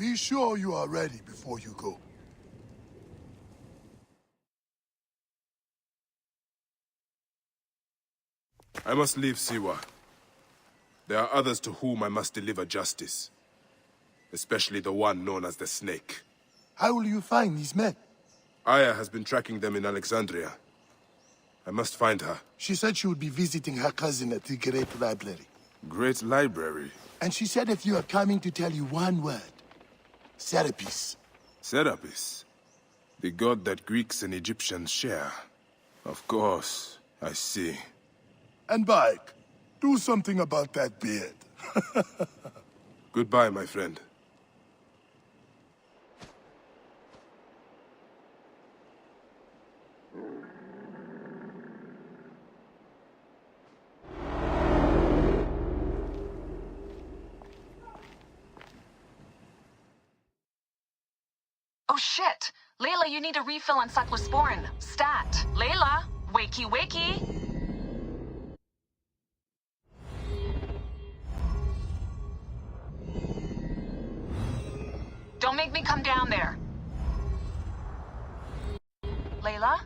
Be sure you are ready before you go. I must leave Siwa. There are others to whom I must deliver justice. Especially the one known as the Snake. How will you find these men? Aya has been tracking them in Alexandria. I must find her. She said she would be visiting her cousin at the Great Library. Great Library? And she said if you are coming to tell you one word. Serapis. Serapis? The god that Greeks and Egyptians share. Of course, I see. And Bike, do something about that beard. Goodbye, my friend. Oh shit! Layla, you need a refill on cyclosporin. Stat. Layla! Wakey wakey! Don't make me come down there. Layla?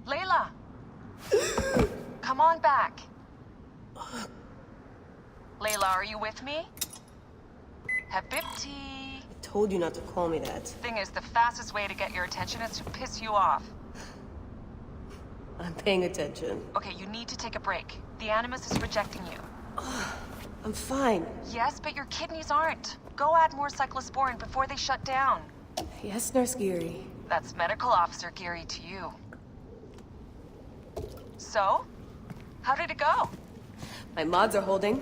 Layla! Come on back. Layla, are you with me? Habibti. Told you not to call me that. Thing is, the fastest way to get your attention is to piss you off. I'm paying attention. Okay, you need to take a break. The Animus is rejecting you. I'm fine. Yes, but your kidneys aren't. Go add more cyclosporin before they shut down. Yes, Nurse Geary. That's Medical Officer Geary to you. So? How did it go? My mods are holding.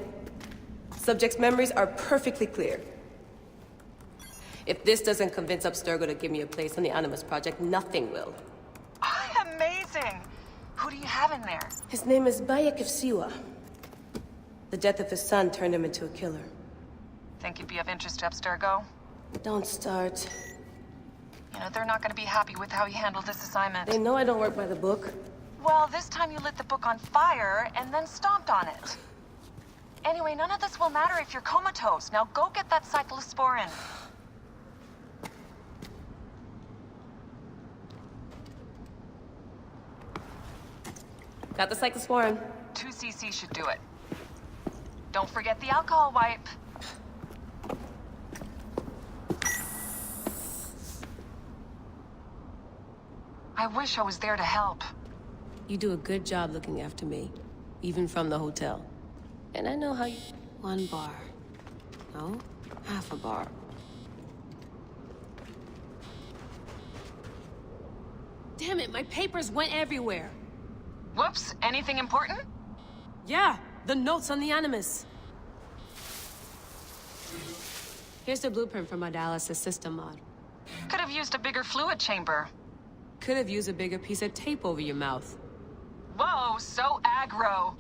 Subject's memories are perfectly clear. If this doesn't convince Abstergo to give me a place on the Animus Project, nothing will. Amazing! Who do you have in there? His name is Bayek of Siwa. The death of his son turned him into a killer. Think you'd be of interest to Abstergo? Don't start. You know, they're not gonna be happy with how you handled this assignment. They know I don't work by the book. Well, this time you lit the book on fire and then stomped on it. Anyway, none of this will matter if you're comatose. Now go get that cyclosporin. Got the cyclosporin. 2 cc should do it. Don't forget the alcohol wipe. I wish I was there to help. You do a good job looking after me, even from the hotel. And I know how you... 1 bar. No, half a bar. Damn it, my papers went everywhere. Whoops, anything important? Yeah, the notes on the Animus. Here's the blueprint for my dialysis system mod. Could have used a bigger fluid chamber. Could have used a bigger piece of tape over your mouth. Whoa, so aggro.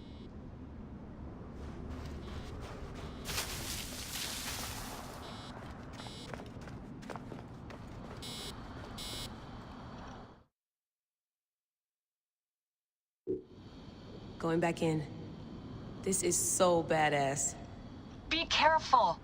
Going back in. This is so badass. Be careful.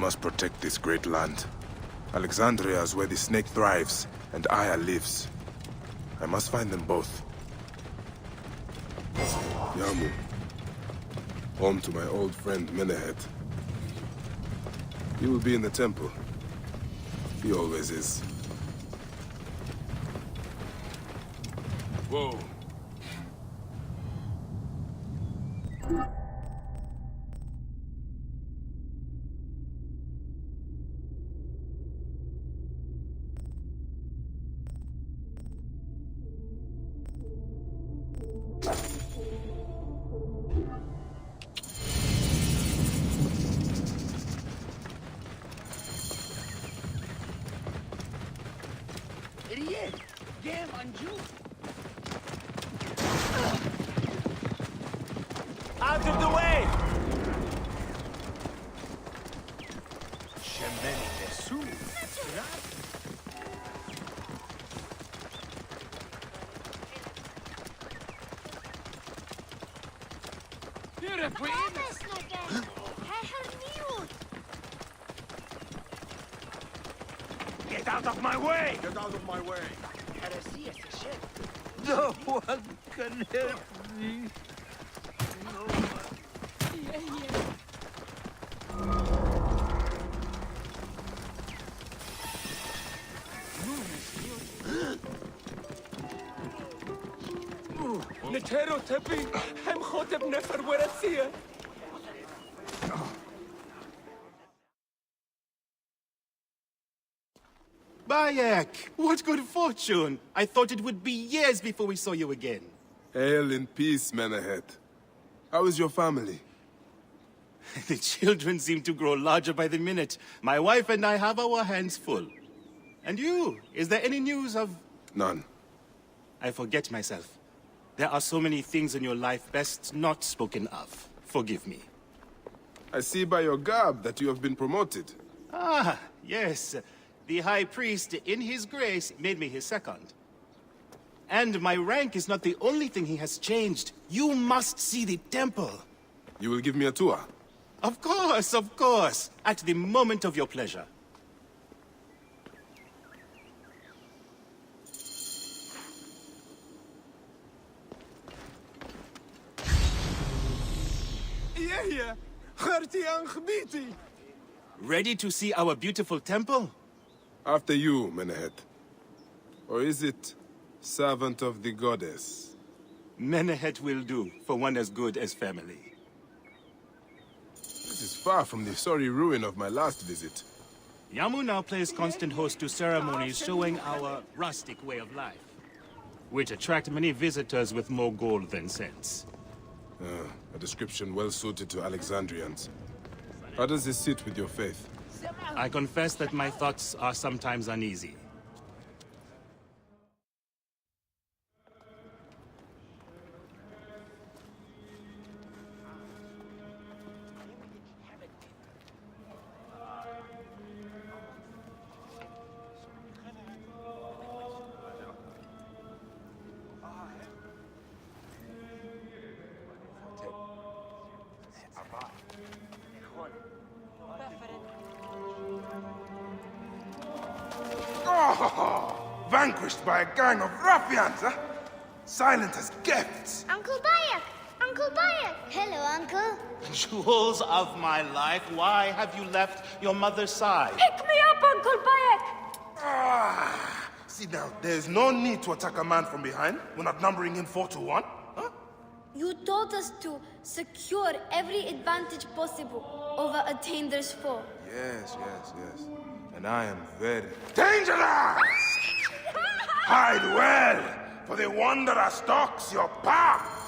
must protect this great land. Alexandria is where the snake thrives, and Aya lives. I must find them both. Yamu. Home to my old friend Menehet. He will be in the temple. He always is. Whoa. Out of the way! Get out of my way! Get out of my way! No one can help me. نتهرو تبي هم خاطب نفر ورثيه Bayek, what good fortune! I thought it would be years before we saw you again. Hail in peace, Menehet. How is your family? The children seem to grow larger by the minute. My wife and I have our hands full. And you, is there any news of... None. I forget myself. There are so many things in your life best not spoken of. Forgive me. I see by your garb that you have been promoted. Ah, yes. The High Priest, in his grace, made me his second. And my rank is not the only thing he has changed. You must see the temple. You will give me a tour? Of course, of course. At the moment of your pleasure. Ready to see our beautiful temple? After you, Menehet. Or is it servant of the goddess? Menehet will do for one as good as family. This is far from the sorry ruin of my last visit. Yamu now plays constant host to ceremonies showing our rustic way of life, which attract many visitors with more gold than sense. A description well suited to Alexandrians. How does this sit with your faith? I confess that my thoughts are sometimes uneasy. Vanquished by a gang of ruffians, huh? Silent as gifts. Uncle Bayek! Uncle Bayek! Hello, Uncle. Jewels of my life, why have you left your mother's side? Pick me up, Uncle Bayek! See now, there's no need to attack a man from behind. We're not numbering him 4-1. Huh? You taught us to secure every advantage possible over a Tander's foe. Yes. And I am very dangerous! Hide well, for the wanderer stalks your path!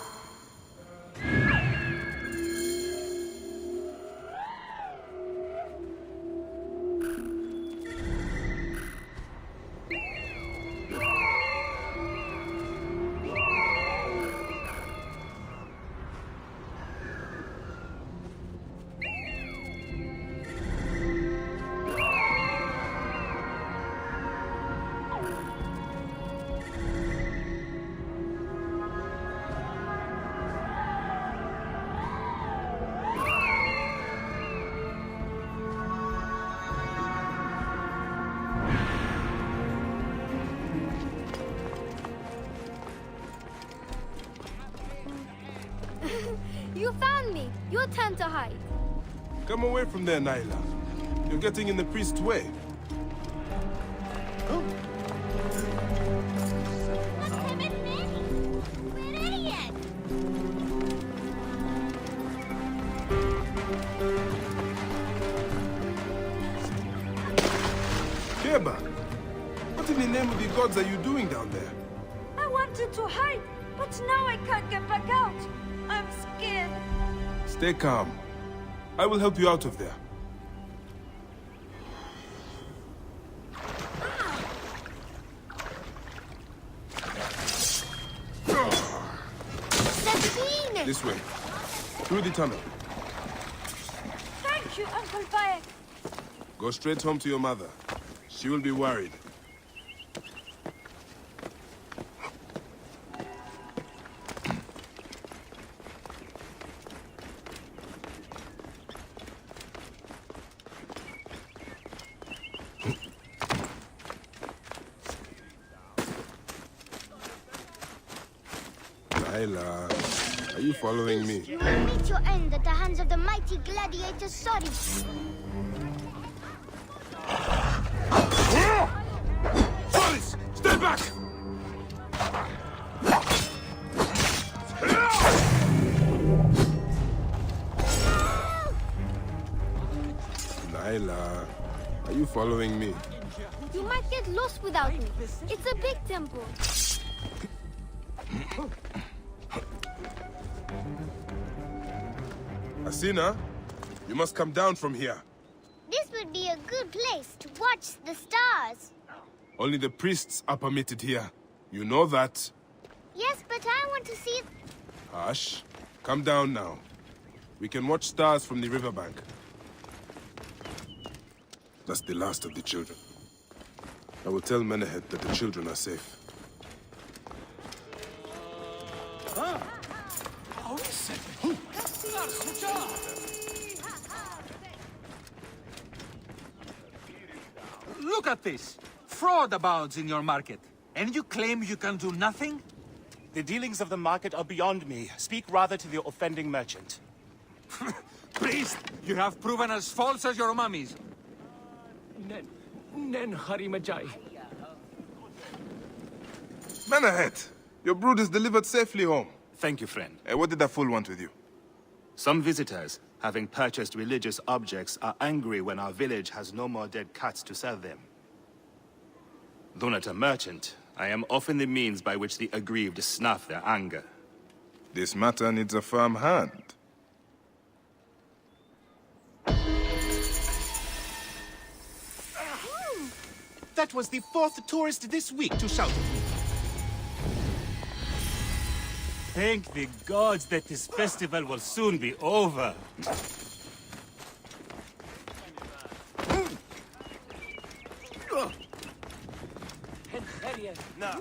hide. Your turn to hide. Come away from there, Nyla. You're getting in the priest's way. Keba, what in the name of the gods are you doing down there? I wanted to hide, but now I can't get back out. I'm scared. Stay calm. I will help you out of there. This way. Through the tunnel. Thank you, Uncle Bayek. Go straight home to your mother. She will be worried. Nyla, are you following me? You will meet your end at the hands of the mighty gladiator Sori. Solis, stand back! Nyla, are you following me? You might get lost without me. It's a big temple. Asina, you must come down from here. This would be a good place to watch the stars. Only the priests are permitted here. You know that. Yes, but I want to see... Hush. Come down now. We can watch stars from the riverbank. That's the last of the children. I will tell Menehet that the children are safe. Look at this! Fraud abounds in your market. And you claim you can do nothing? The dealings of the market are beyond me. Speak rather to the offending merchant. Priest, you have proven as false as your mummies. Nen Harimajai. Menehet, your brood is delivered safely home. Thank you, friend. What did that fool want with you? Some visitors, having purchased religious objects, are angry when our village has no more dead cats to sell them. Though not a merchant, I am often the means by which the aggrieved snuff their anger. This matter needs a firm hand. That was the 4th tourist this week to shout at me. Thank the gods that this festival will soon be over.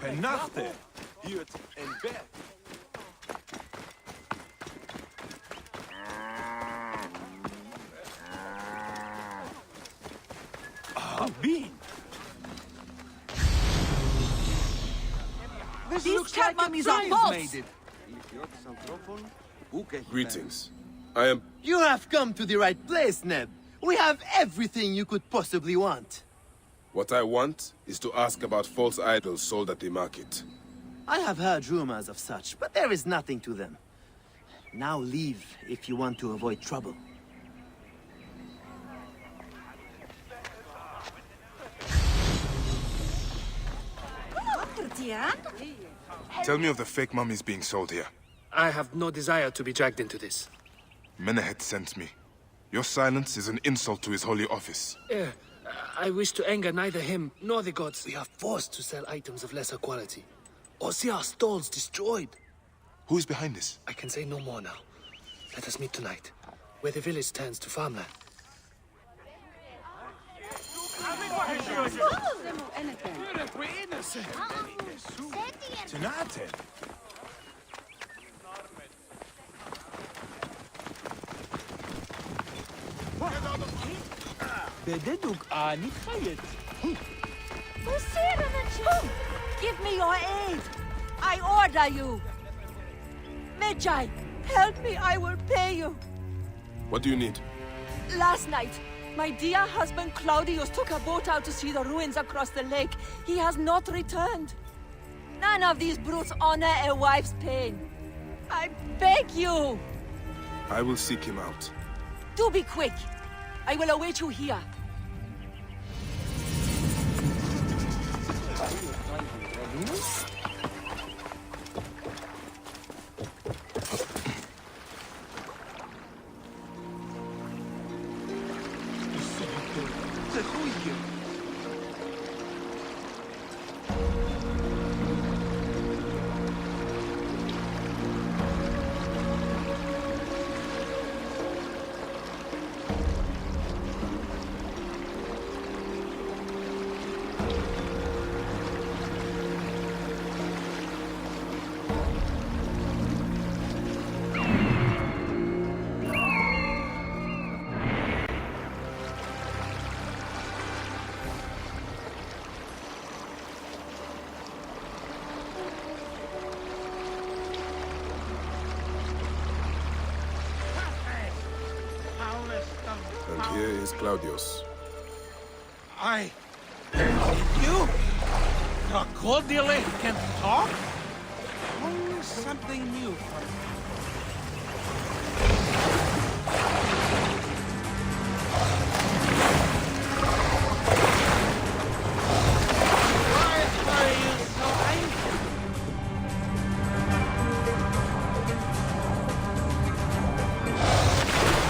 Penarte. Jut en bet. Bean. These cat mummies are false! Greetings. I am... You have come to the right place, Neb. We have everything you could possibly want. What I want is to ask about false idols sold at the market. I have heard rumors of such, but there is nothing to them. Now leave if you want to avoid trouble. Tell me of the fake mummies being sold here. I have no desire to be dragged into this. Menehet sent me. Your silence is an insult to his holy office. I wish to anger neither him nor the gods. We are forced to sell items of lesser quality, or see our stalls destroyed. Who is behind this? I can say no more now. Let us meet tonight, where the village turns to farmland. Tenate. Give me your aid! I order you! Medjay, help me, I will pay you! What do you need? Last night, my dear husband Claudius took a boat out to see the ruins across the lake. He has not returned. None of these brutes honor a wife's pain. I beg you! I will seek him out. Do be quick. I will await you here. And here is Claudius. You? Crocodile can talk? Oh, something new for me. Why are you so angry?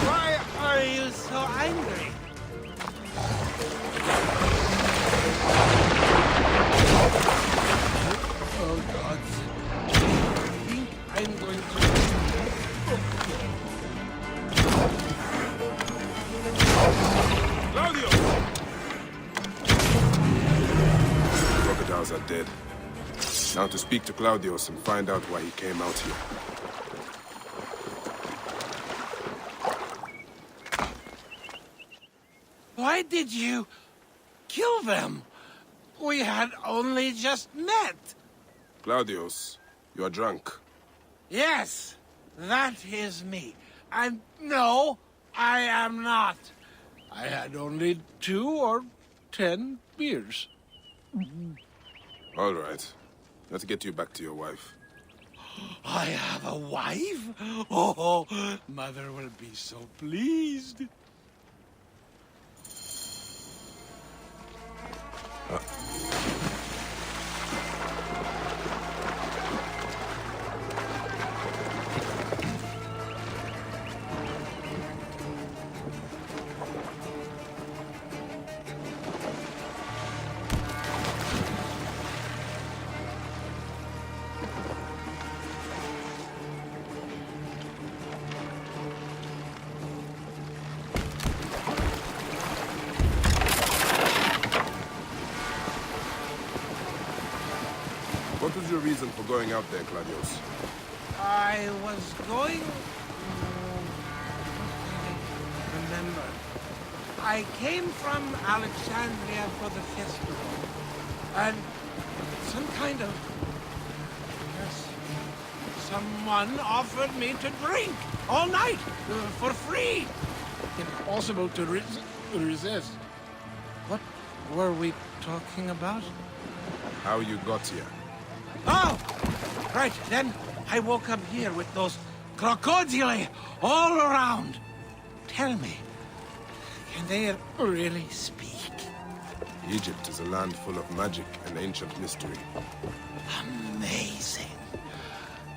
Why are you so angry? Oh, God. I think I'm going to... Claudio! The crocodiles are dead. Now to speak to Claudius and find out why he came out here. Why did you kill them? We had only just met. Claudius, you are drunk. Yes, that is me. And no, I am not. I had only 2 or 10 beers. All right. Let's get you back to your wife. I have a wife? Oh, Mother will be so pleased. What was your reason for going out there, Claudius? I was going... I remember. I came from Alexandria for the festival. And some kind of... Yes, someone offered me to drink all night for free. Impossible to resist. What were we talking about? How you got here? Oh! Right, then I woke up here with those crocodile all around. Tell me, can they really speak? Egypt is a land full of magic and ancient mystery. Amazing.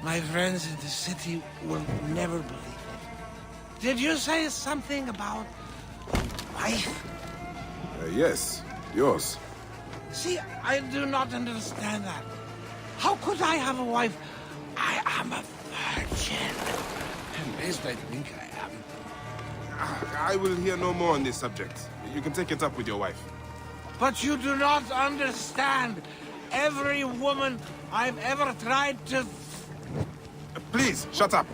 My friends in the city will never believe it. Did you say something about a wife? Yes, yours. See, I do not understand that. How could I have a wife? I am a virgin. At least I think I am. I will hear no more on this subject. You can take it up with your wife. But you do not understand. Every woman I've ever tried to... Please, shut up.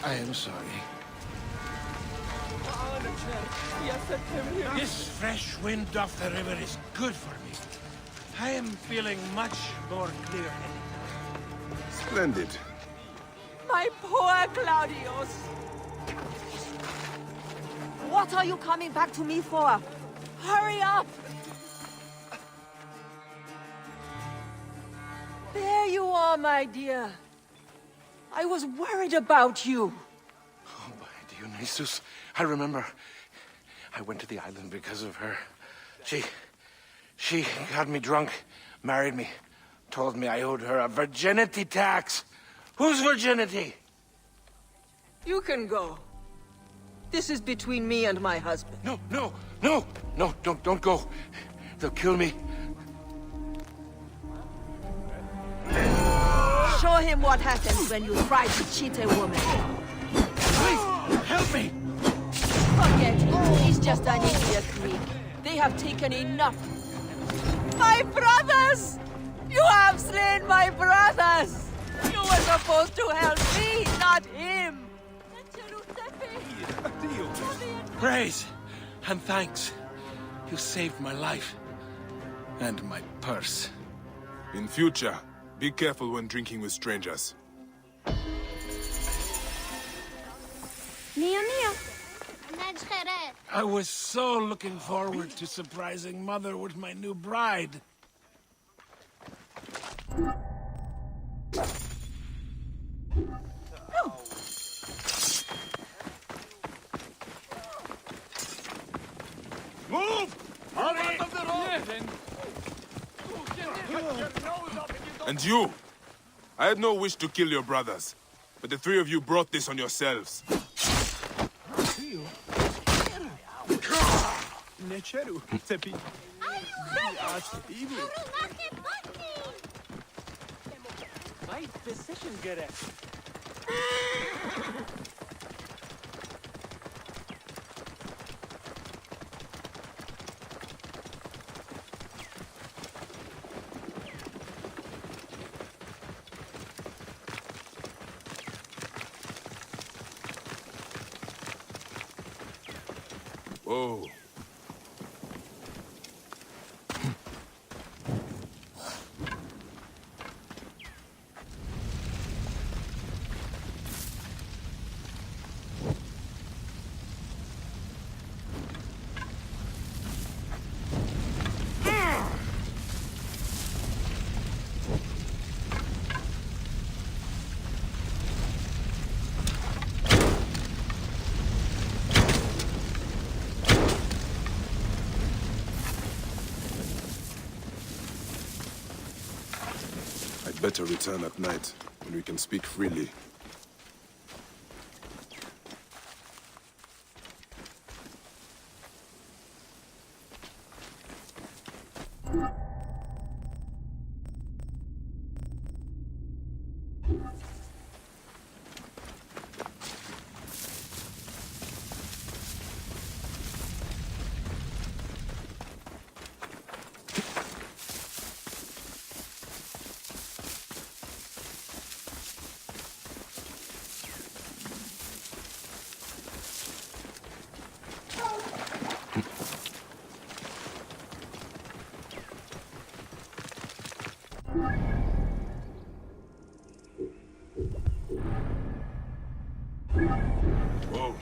I am sorry. This fresh wind off the river is good for me. I am feeling much more clear-headed. Splendid. My poor Claudius. What are you coming back to me for? Hurry up! There you are, my dear. I was worried about you. Oh, by Dionysus. I remember. I went to the island because of her. She got me drunk, married me, told me I owed her a virginity tax. Whose virginity? You can go. This is between me and my husband. No, don't go. They'll kill me. Show him what happens when you try to cheat a woman. Please, help me! Forget it. He's just an idiot Greek. They have taken enough. My brothers! You have slain my brothers! You were supposed to help me, not him! Praise and thanks. You saved my life. And my purse. In future, be careful when drinking with strangers. Mia. I was so looking forward to surprising Mother with my new bride. Move! And you! I had no wish to kill your brothers, but the three of you brought this on yourselves. Whoa. I'd better return at night, when we can speak freely. Whoa.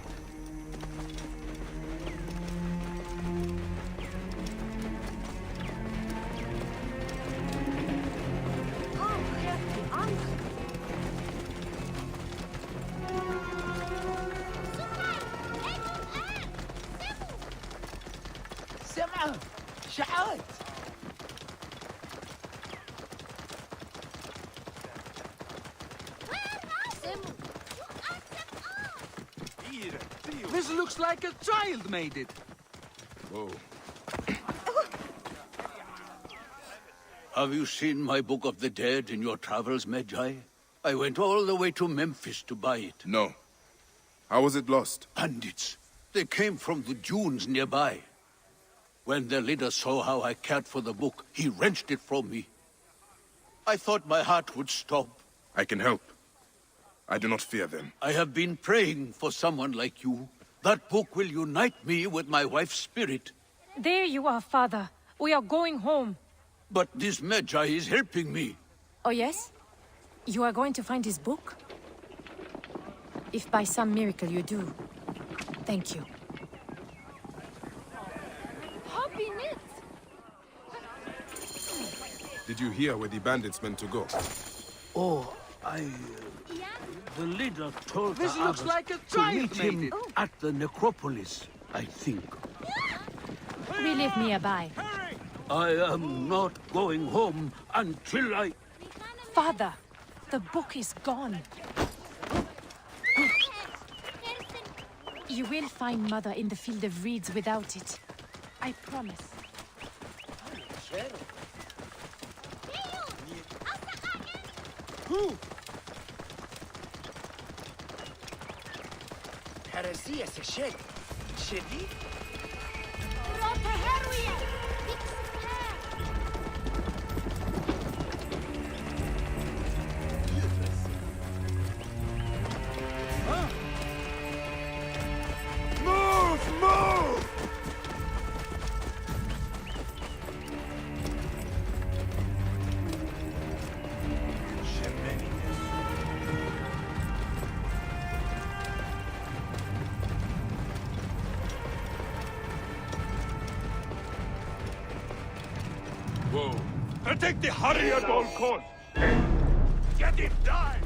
This looks like a child made it. Whoa. Have you seen my Book of the Dead in your travels, Magi? I went all the way to Memphis to buy it. No. How was it lost? Bandits. They came from the dunes nearby. When their leader saw how I cared for the book, he wrenched it from me. I thought my heart would stop. I can help. I do not fear them. I have been praying for someone like you. That book will unite me with my wife's spirit. There you are, Father. We are going home. But this Magi is helping me. Oh, yes? You are going to find his book? If by some miracle you do, thank you. been it. Did you hear where the bandits meant to go? Oh, the leader told This the looks others like a to giant meet him made it. at the necropolis, I think. We live nearby. I am not going home until I... Father, the book is gone. You will find Mother in the field of reeds without it. I promise. هرسية سشد شديد Protect the hurry at all costs! Get it done!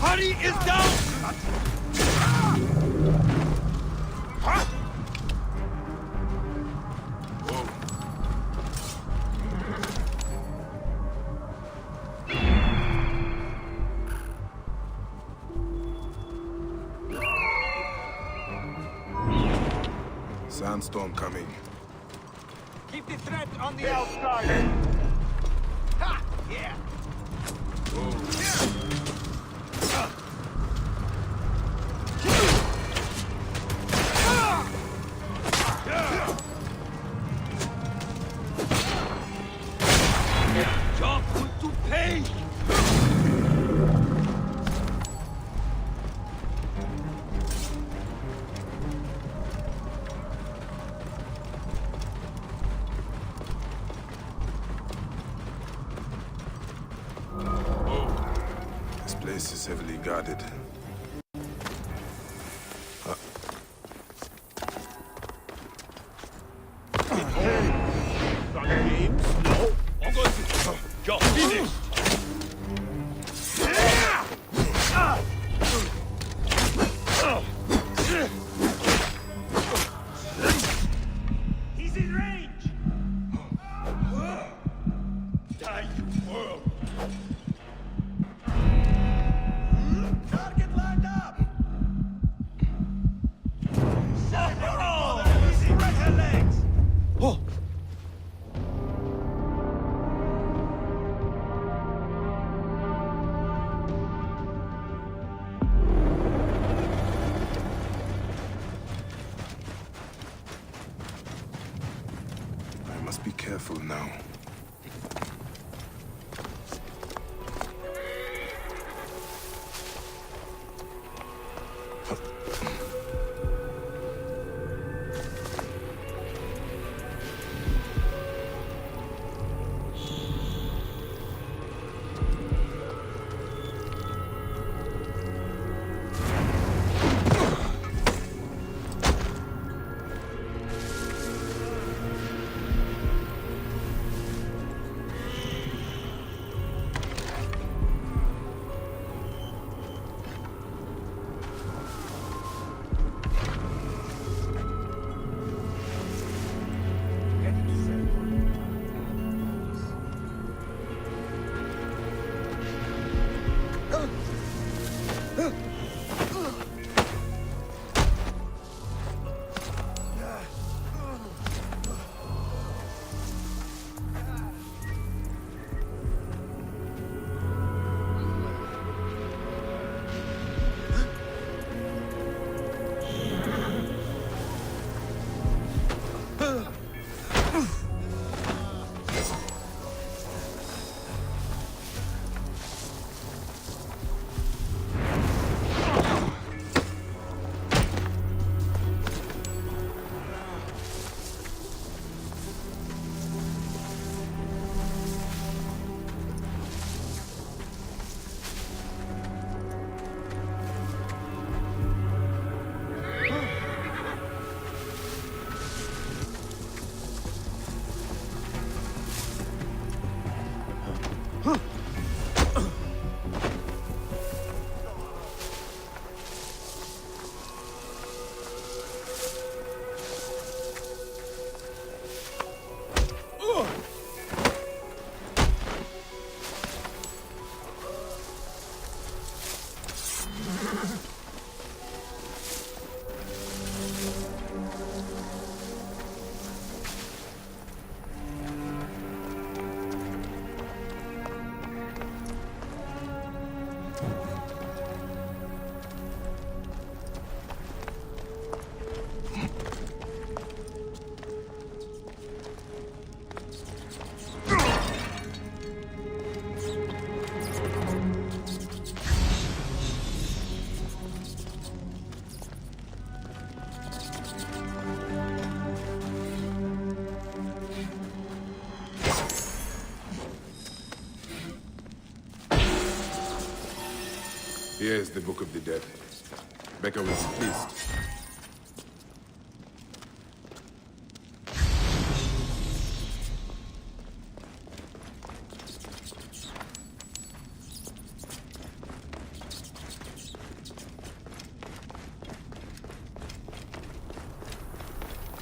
Hurry is down! Sandstorm coming. Keep the threat on the outside! Ha! Yeah! Job put to pay! This place is heavily guarded. Job finished! He's in range! Die, you world! Target lined up! He's in right her legs! Oh! I must be careful now. Here is the Book of the Dead. Becca will be pleased.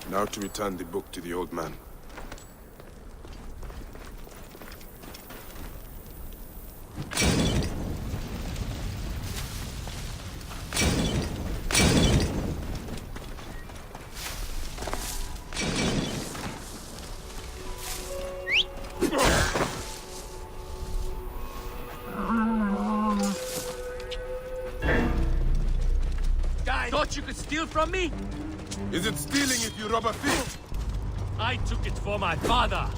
Now to return the book to the old man. Guys, thought you could steal from me? Is it stealing if you rob a thief? I took it for my father.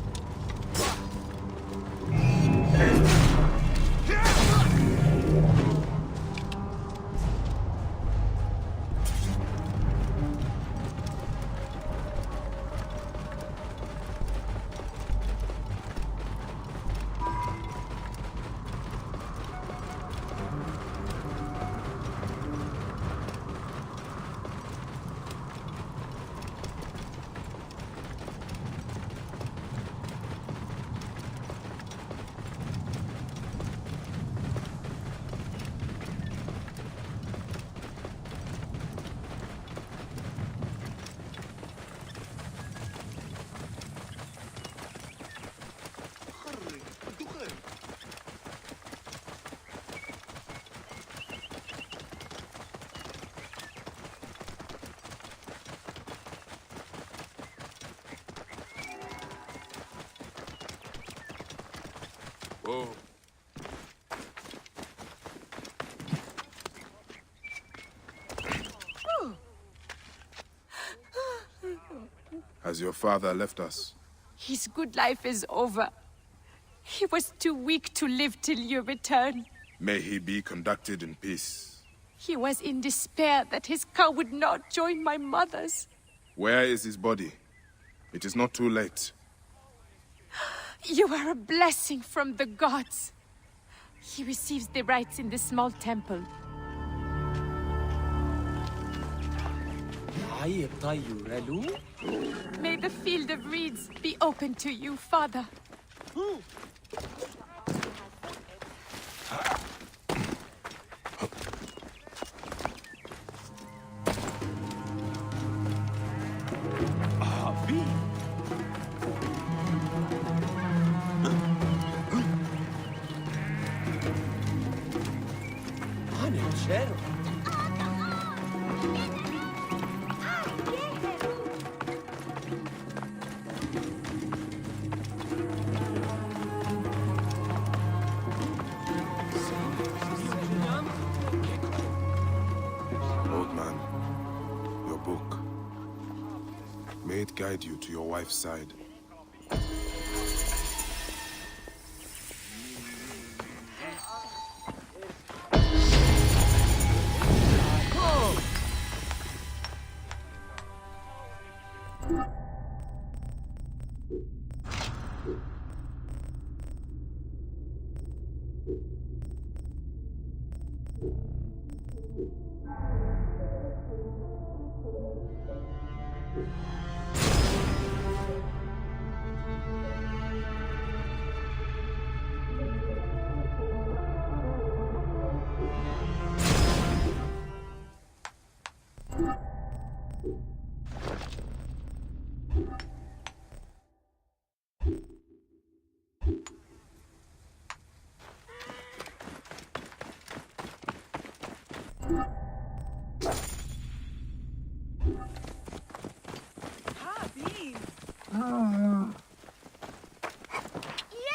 Whoa. Has your father left us? His good life is over. He was too weak to live till you return. May he be conducted in peace. He was in despair that his cow would not join my mother's. Where is his body? It is not too late. You are a blessing from the gods. He receives the rites in the small temple. May the field of reeds be open to you, Father. Old man, your book. May it guide you to your wife's side.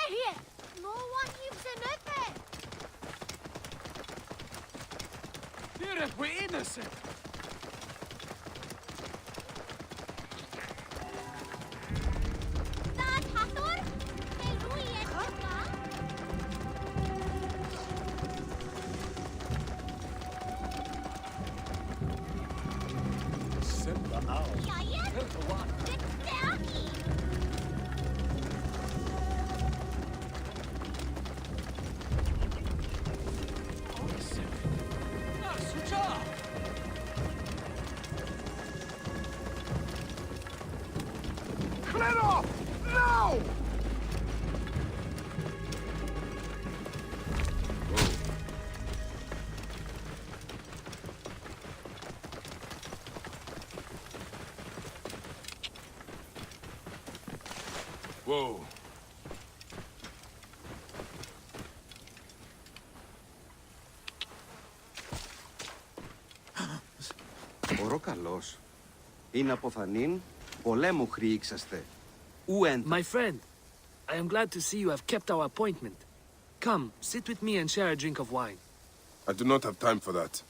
Here! No one keeps an open! Spirit, we're innocent. Clear off! Now! Whoa. Οροκαλός. Είναι αποθανήν, πολέμου χρήξαστε. My friend, I am glad to see you have kept our appointment. Come, sit with me and share a drink of wine. I do not have time for that.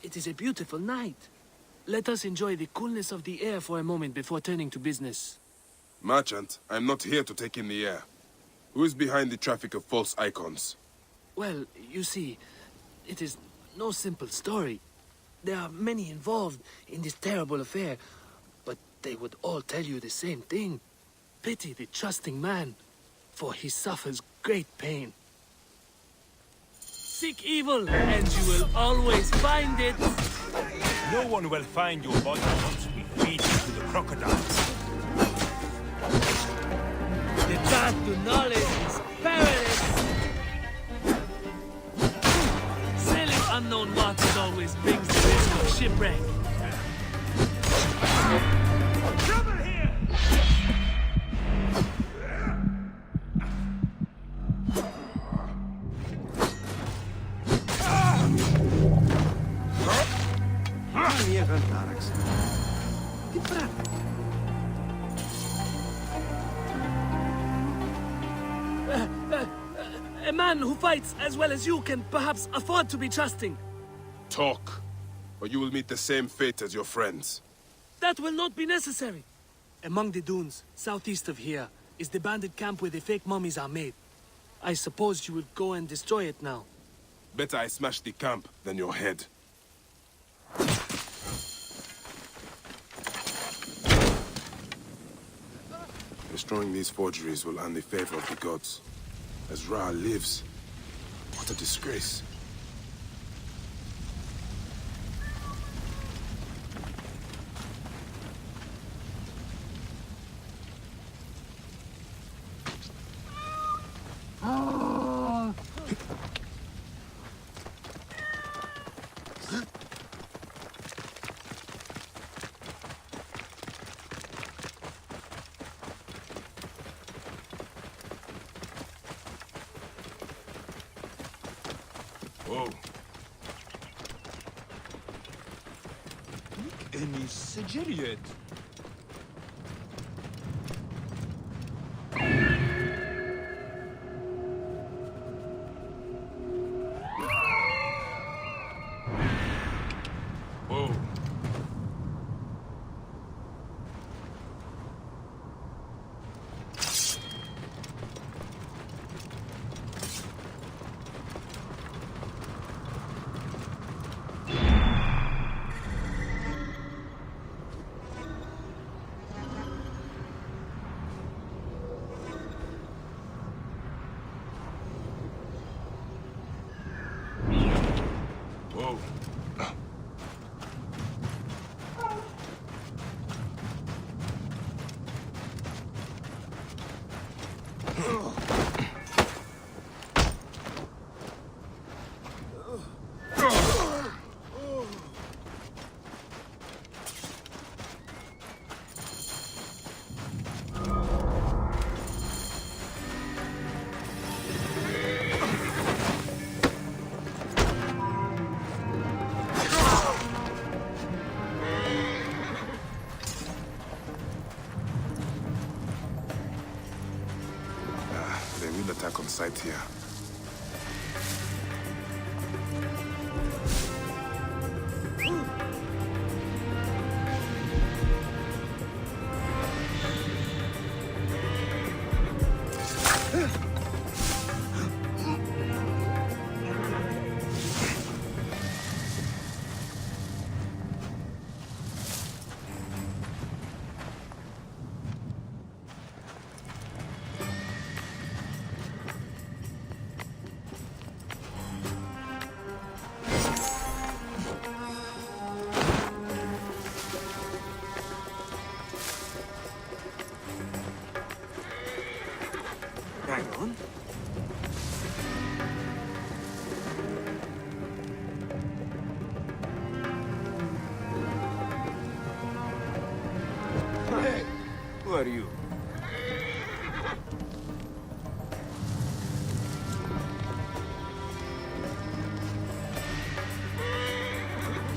It is a beautiful night. Let us enjoy the coolness of the air for a moment before turning to business. Merchant, I am not here to take in the air. Who is behind the traffic of false icons? Well, you see, it is no simple story. There are many involved in this terrible affair, but they would all tell you the same thing. Pity the trusting man, for he suffers great pain. Seek evil, and you will always find it. No one will find your body once we feed you to the crocodiles. The path to knowledge is perilous. Sailing unknown waters always brings the risk of shipwreck. Trouble here! Μία γαντάραξε. Τι πράγμα. A man who fights as well as you can perhaps afford to be trusting. Talk, or you will meet the same fate as your friends. That will not be necessary. Among the dunes, southeast of here, is the bandit camp where the fake mummies are made. I suppose you would go and destroy it now. Better I smash the camp than your head. Destroying these forgeries will earn the favor of the gods. As Ra lives, what a disgrace. Whoa. Emi Sigiriet. Whoa. Whoa. They will attack on sight here. Hey, who are you?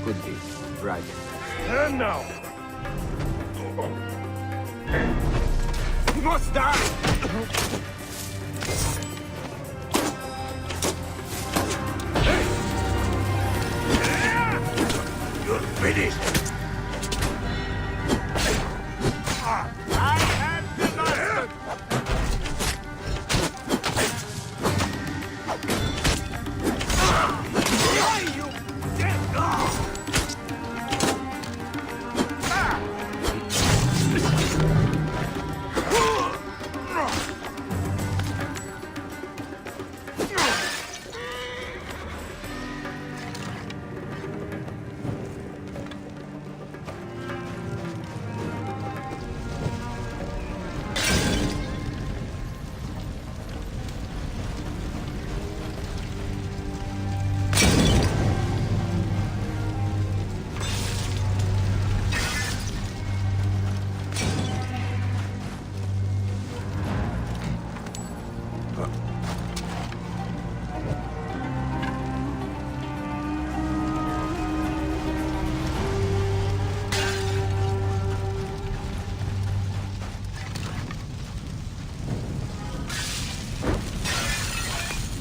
Could be. Right. And now! You must die! You're finished! I am the master! You dead dog!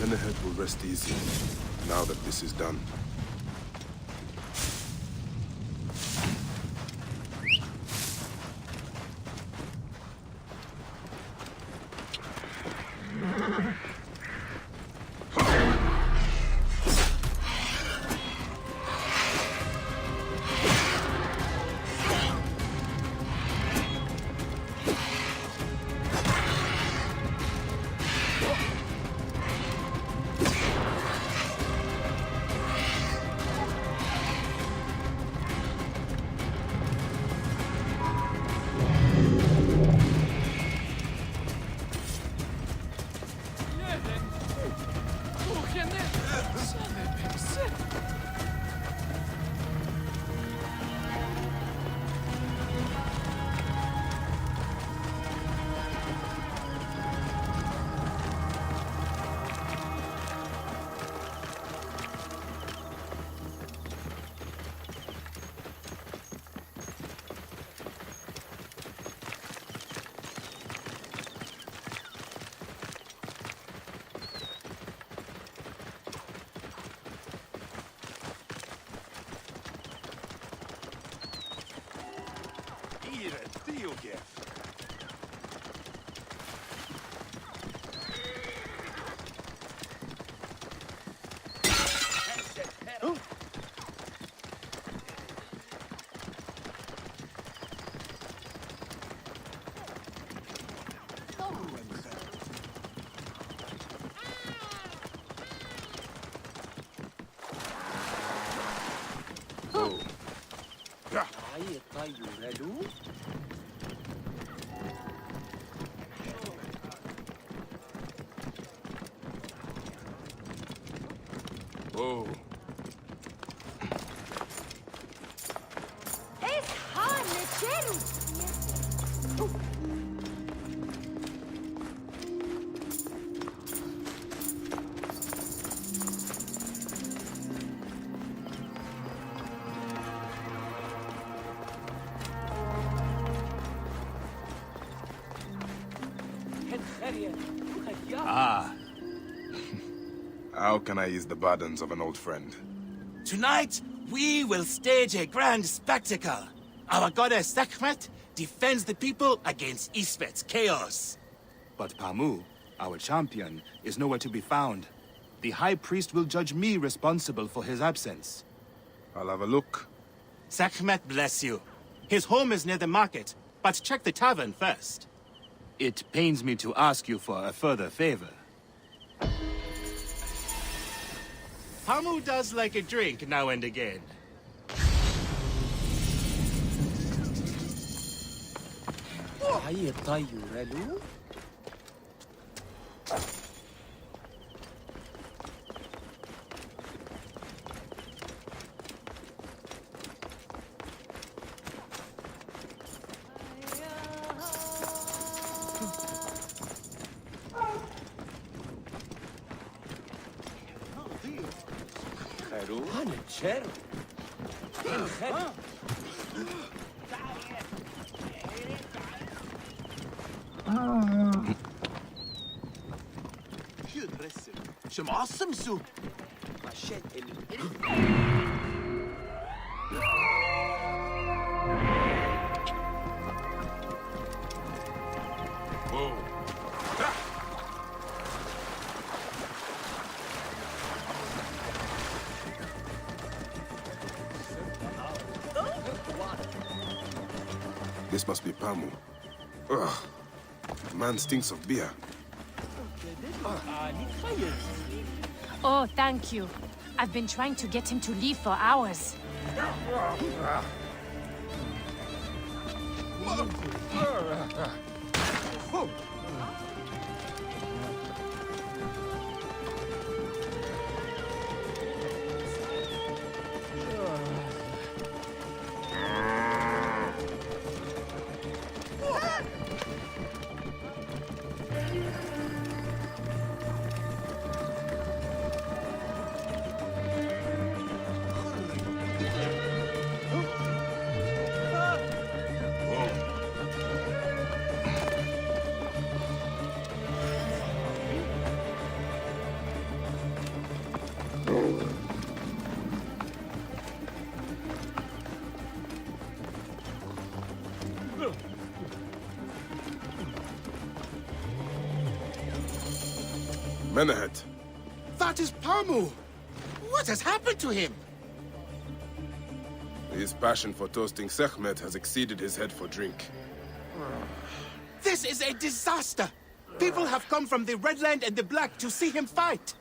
Lenehead will rest easy, now that this is done. Oh. Ah. How can I ease the burdens of an old friend? Tonight, we will stage a grand spectacle. Our goddess Sekhmet defends the people against Isfet's chaos. But Pamu, our champion, is nowhere to be found. The High Priest will judge me responsible for his absence. I'll have a look. Sekhmet bless you. His home is near the market, but check the tavern first. It pains me to ask you for a further favor. Pamu does like a drink now and again. chair. شو معصم سو This must be Pamu. Ugh. The man stinks of beer. Oh, thank you. I've been trying to get him to leave for hours. Menahet. That is Pamu! What has happened to him? His passion for toasting Sekhmet has exceeded his head for drink. This is a disaster! People have come from the Red Land and the Black to see him fight.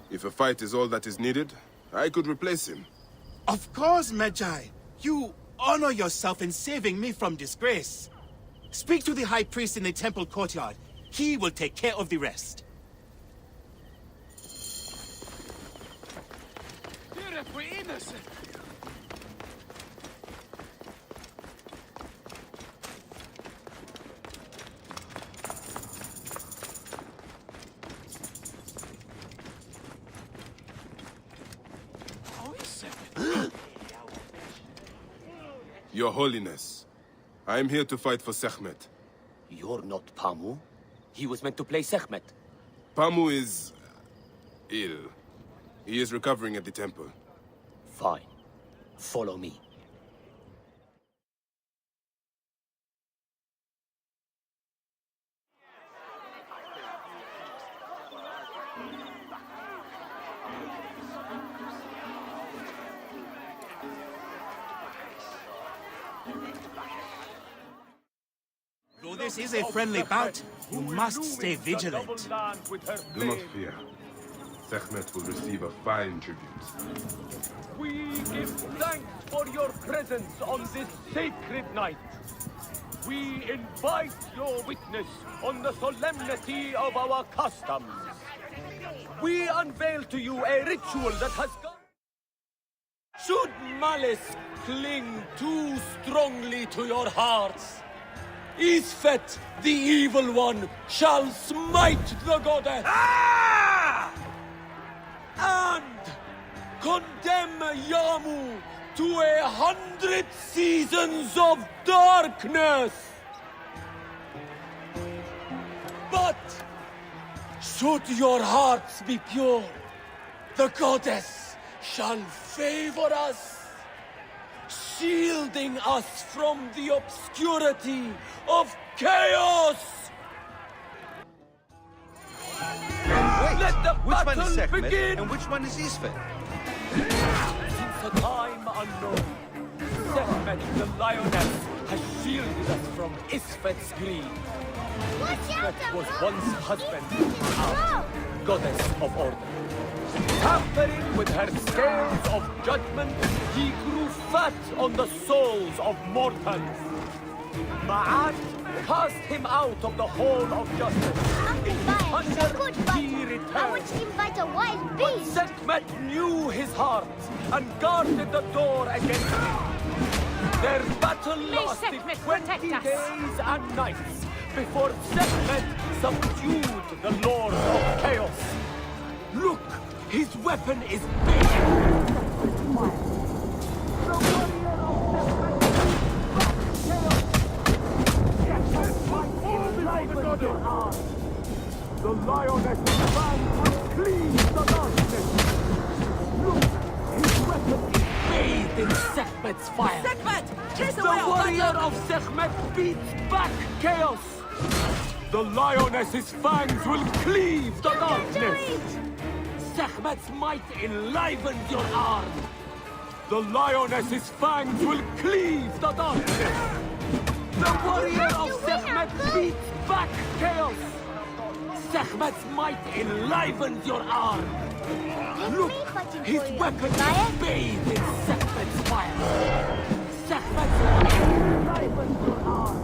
If a fight is all that is needed, I could replace him. Of course, Magi. You honor yourself in saving me from disgrace. Speak to the High Priest in the temple courtyard. He will take care of the rest. We're innocent. Your Holiness, I am here to fight for Sekhmet. You're not Pamu. He was meant to play Sekhmet. Pamu is ill. He is recovering at the temple. Fine. Follow me. Though this is a friendly bout, you must stay vigilant. Do not fear. Sekhmet will receive a fine tribute. We give thanks for your presence on this sacred night. We invite your witness on the solemnity of our customs. We unveil to you a ritual that has gone. Should malice cling too strongly to your hearts, Isfet, the evil one, shall smite the goddess. And condemn Yamu to 100 seasons of darkness. But should your hearts be pure, the goddess shall favor us, shielding us from the obscurity of chaos. Let the Which one is battle Sekhmet begin! and which one is Isfet? Since a time unknown, Sekhmet the lioness has shielded us from Isfet's greed. Isfet was once husband out, goddess of order. Tampering with her scales of judgment, he grew fat on the souls of mortals. Ma'at cast him out of the hall of justice. He returned. I want to invite a wild beast. Sekhmet knew his heart and guarded the door against him. Their battle lasted 20 days and nights before Sekhmet subdued the Lord of Chaos. Look, his weapon is big. fire. The warrior of Sekhmet beats back chaos. Sekhmet might enliven your arm. The lioness's fangs will cleave the darkness. Look, his weapon is bathed in Sekhmet's fire. Sekhmet! Chase The away our warrior butler! of Sekhmet beats back chaos. The lioness's fangs will cleave the darkness. Sekhmet's might enlivens your arm. The lioness's fangs will cleave the darkness. The warrior of Sekhmet beats back chaos. Sekhmet's might enlivens your arm. Look, his weapon is bathed in Sekhmet's fire. Sekhmet's might enlivens your arm.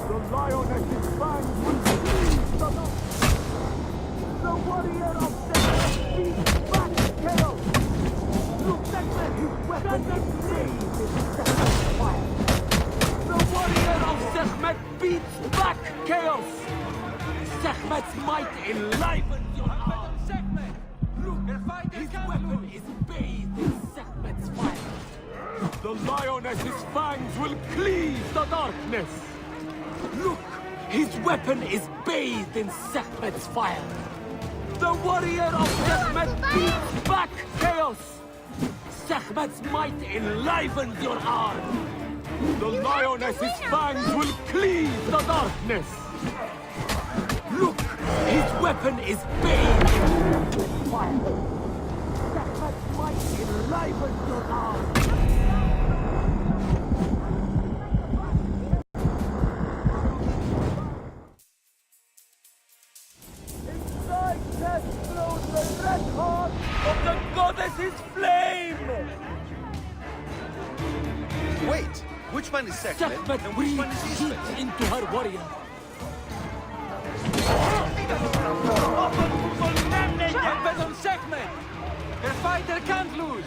The lioness's fangs will cleave the darkness. The warrior of Sekhmet beats back chaos. Look, Sekhmet, his weapon is bathed in Sekhmet's fire. The warrior of Sekhmet beats back chaos. Sekhmet's might enlivens your arm. Sekhmet! Look, his weapon is bathed in Sekhmet's fire. The lioness's fangs will cleave the darkness. Look, his weapon is bathed in Sekhmet's fire. The warrior of Sekhmet beats back chaos. Sekhmet's might enlivens your arm. The lioness's fangs will cleave the darkness. Look, his weapon is bathed in fire. Sekhmet's might enlivens your arm. Inside chest flows the red heart of the goddess's flame! Wait, which one is Sekhmet? Sekhmet And which one is breathes Isfet? heat into her warrior. Weapon on Sekhmet! Her fighter can't lose!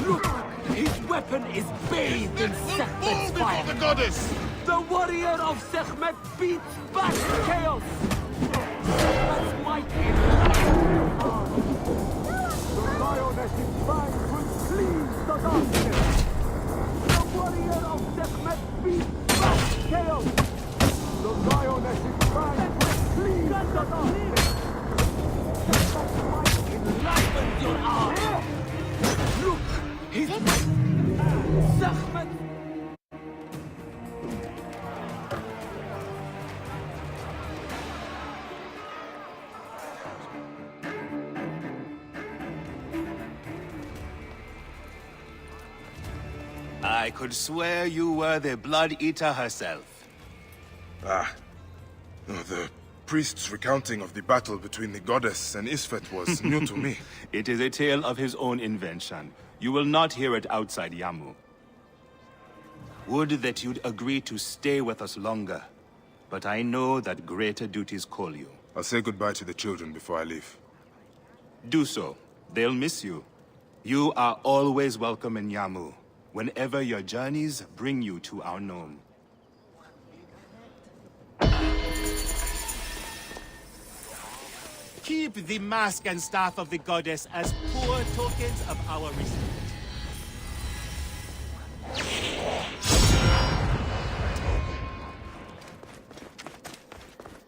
Look, his weapon is bathed in Sekhmet's fire. The goddess! The warrior of Sekhmet beats back chaos. Sekhmet's might enlivens. The lioness's fangs will cleave the darkness. The warrior of Sekhmet beats back chaos. The lioness's fangs will cleave the darkness. Sekhmet's might enlivens your arm. Look, his Sekhmet. I could swear you were the Blood Eater herself. Ah. No, the priest's recounting of the battle between the goddess and Isfet was new to me. It is a tale of his own invention. You will not hear it outside Yamu. Would that you'd agree to stay with us longer. But I know that greater duties call you. I'll say goodbye to the children before I leave. Do so. They'll miss you. You are always welcome in Yamu, whenever your journeys bring you to our gnome. Keep the mask and staff of the goddess as poor tokens of our respect.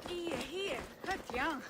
Here, cut young.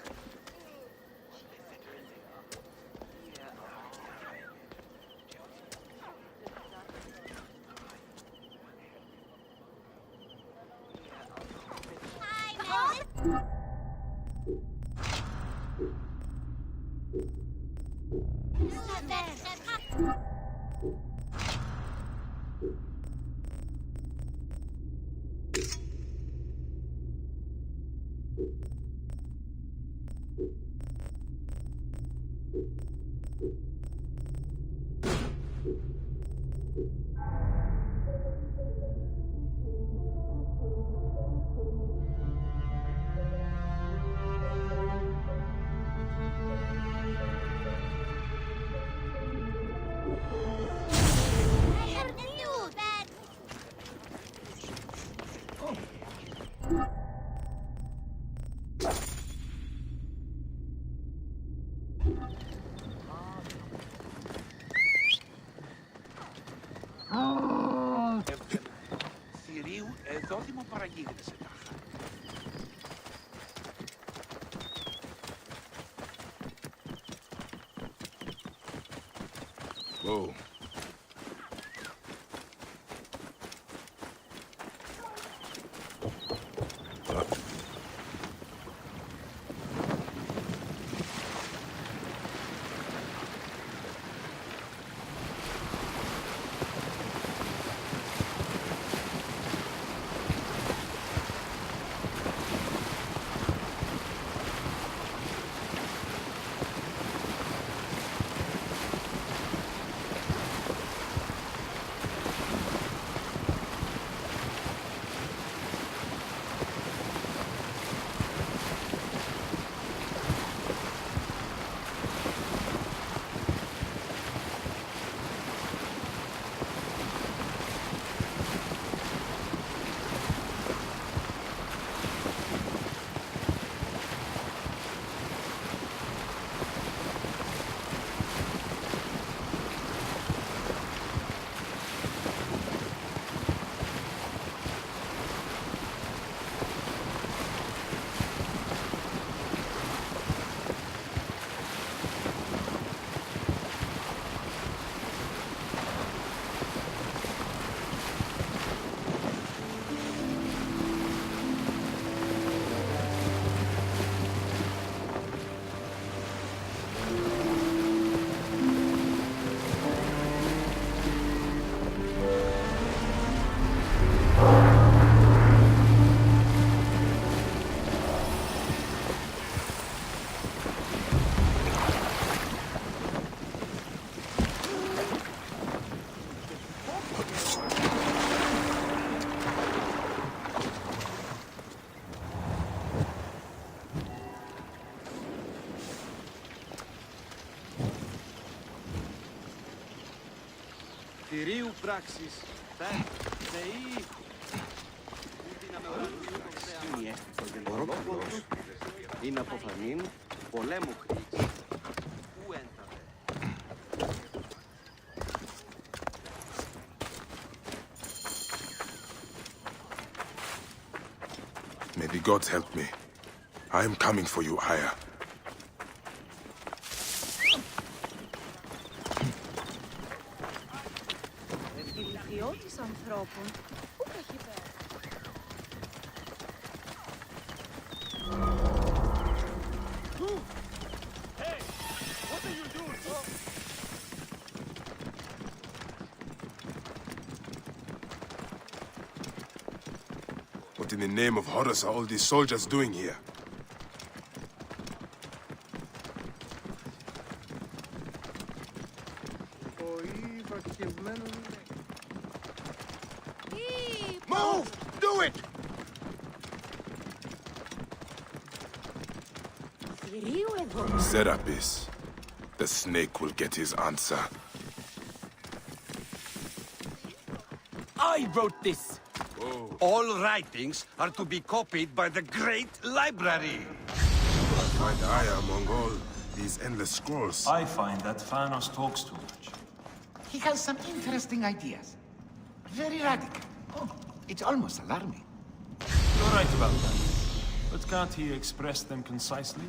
παραγίδινε σε τάχα. Whoa. Θηρίου πράξης, θεοί, η αίσθηση των γενναιολόγων, είναι αποφανήν, πολέμου χρήση, που έντατε. May the gods help me. I am coming for you, Aya. Επιληφιώτης ανθρώπων, πού καχυπέρα. Hey! What are you doing? What in the name of Horus are all these soldiers doing here? Move! Do it! Serapis. The snake will get his answer. I wrote this. All writings are to be copied by the Great Library. Find Aya among all these endless scrolls. I find that Thanos talks too much. He has some interesting ideas. Very radical. Oh, it's almost alarming. You're right about that. But can't he express them concisely?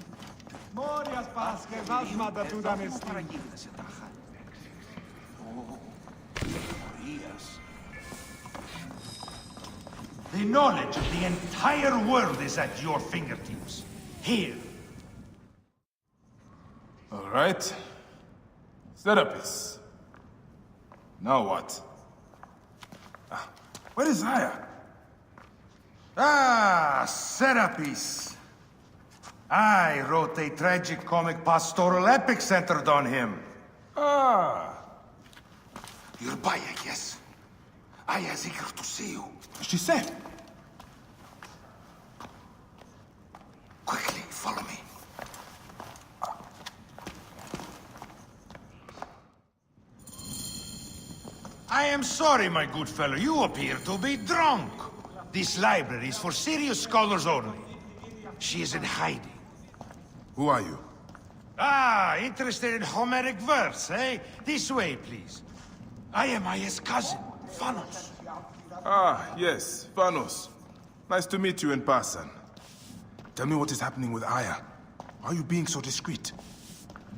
The knowledge of the entire world is at your fingertips. Here. All right. Serapis. Now what? Where is Aya? Ah, Serapis. I wrote a tragic-comic pastoral epic centered on him. Ah. You're Baya, yes? Aya's eager to see you. She said. Quickly, follow me. I am sorry, my good fellow. You appear to be drunk. This library is for serious scholars only. She is in hiding. Who are you? Ah, interested in Homeric verse, eh? This way, please. I am Aya's cousin, Phanos. Ah, yes, Thanos. Nice to meet you in person. Tell me what is happening with Aya. Why are you being so discreet?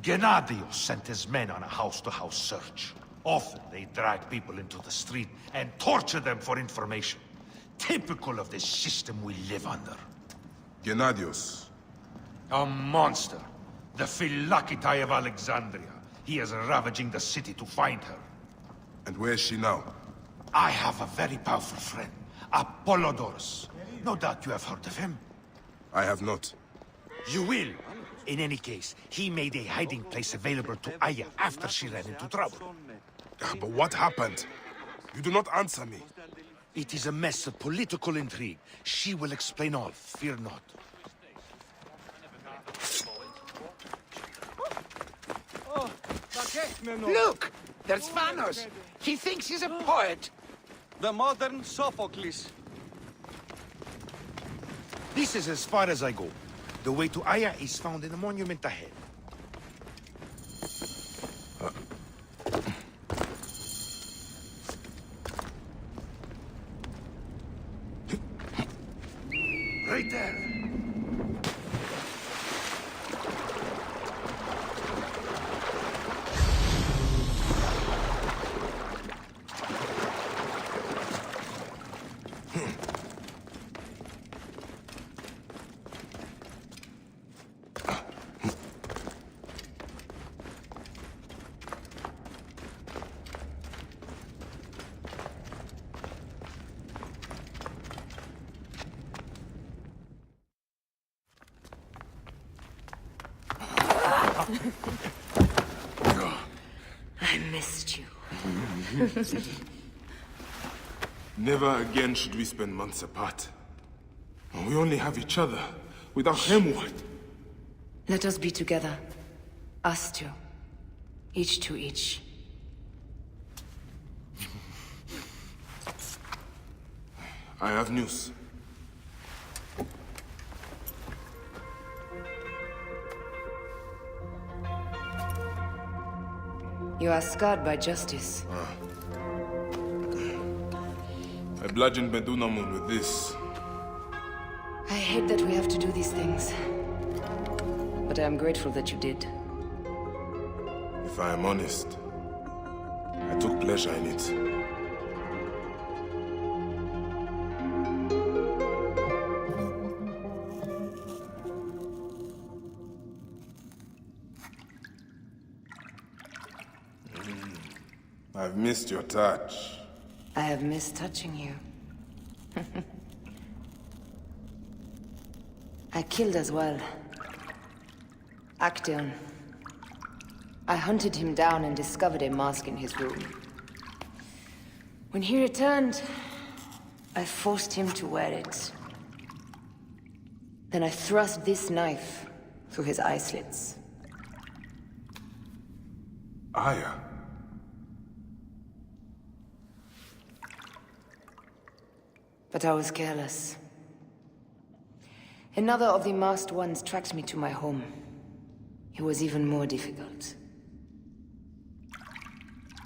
Gennadios sent his men on a house-to-house search. Often they drag people into the street and torture them for information. Typical of this system we live under. Gennadios. A monster. The Philokitai of Alexandria. He is ravaging the city to find her. And where is she now? I have a very powerful friend, Apollodorus. No doubt you have heard of him. I have not. You will. In any case, he made a hiding place available to Aya after she ran into trouble. But what happened? You do not answer me. It is a mess of political intrigue. She will explain all, fear not. Look! There's Vanos! He thinks he's a poet! The modern Sophocles. This is as far as I go. The way to Aya is found in the monument ahead. Right there. I missed you. Never again should we spend months apart. We only have each other. Without him, what? Let us be together. Us two. Each to each. I have news. You are scarred by justice. I bludgeoned Medunamun with this. I hate that we have to do these things. But I am grateful that you did. If I am honest, I took pleasure in it. I've missed your touch. I have missed touching you. I killed as well. Actaeon. I hunted him down and discovered a mask in his room. When he returned, I forced him to wear it. Then I thrust this knife through his eye slits. Aya. But I was careless. Another of the masked ones tracked me to my home. It was even more difficult.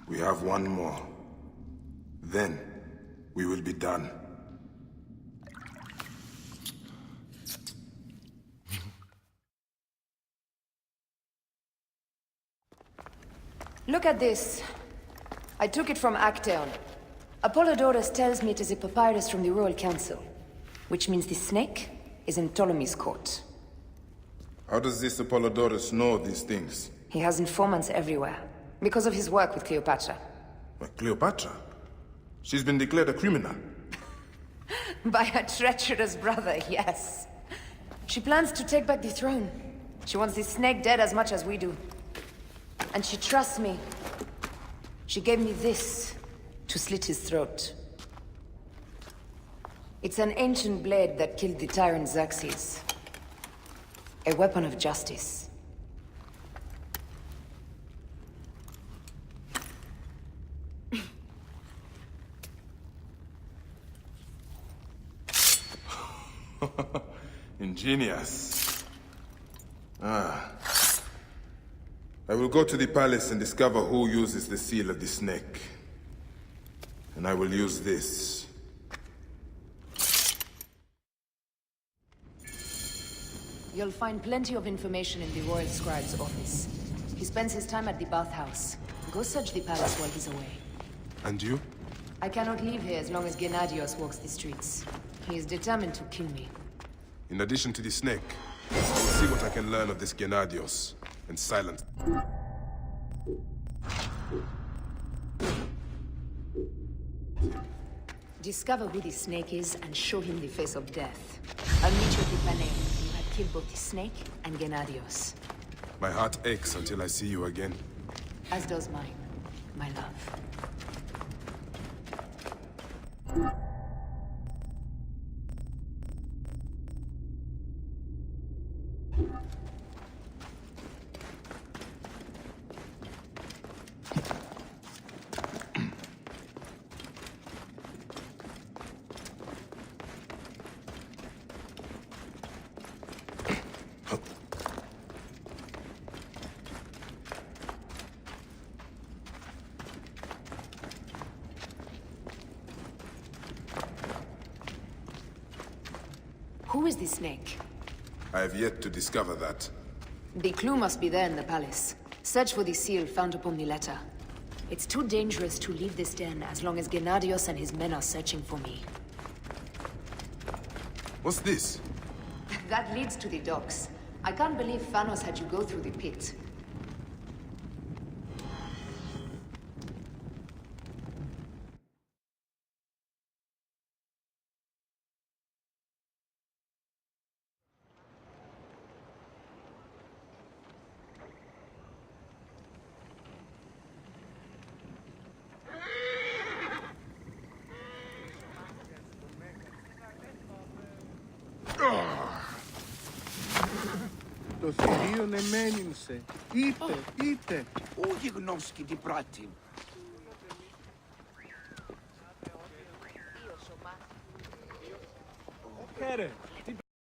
We have one more. Then, we will be done. Look at this. I took it from Actaeon. Apollodorus tells me it is a papyrus from the Royal Council, which means the snake is in Ptolemy's court. How does this Apollodorus know these things? He has informants everywhere, because of his work with Cleopatra. But Cleopatra? She's been declared a criminal. By her treacherous brother, yes. She plans to take back the throne. She wants the snake dead as much as we do. And she trusts me. She gave me this to slit his throat. It's an ancient blade that killed the tyrant Xerxes. A weapon of justice. Ingenious. I will go to the palace and discover who uses the seal of the snake. And I will use this You'll find plenty of information in the Royal Scribe's office. He spends his time at the bathhouse. Go search the palace while he's away. And you? I cannot leave here as long as Gennadios walks the streets. He is determined to kill me. In addition to the snake, I will see what I can learn of this Gennadios, and silence. Discover who the snake is and show him the face of death. I'll meet you at the Panay. You have killed both the snake and Gennadios. My heart aches until I see you again. As does mine, my love. Who is the snake? I have yet to discover that. The clue must be there in the palace. Search for the seal found upon the letter. It's too dangerous to leave this den as long as Gennadios and his men are searching for me. What's this? That leads to the docks. I can't believe Thanos had you go through the pit. Το θηρίο εμένυνσε. Είπε. Όχι γνώσκει την πράτη. Kere,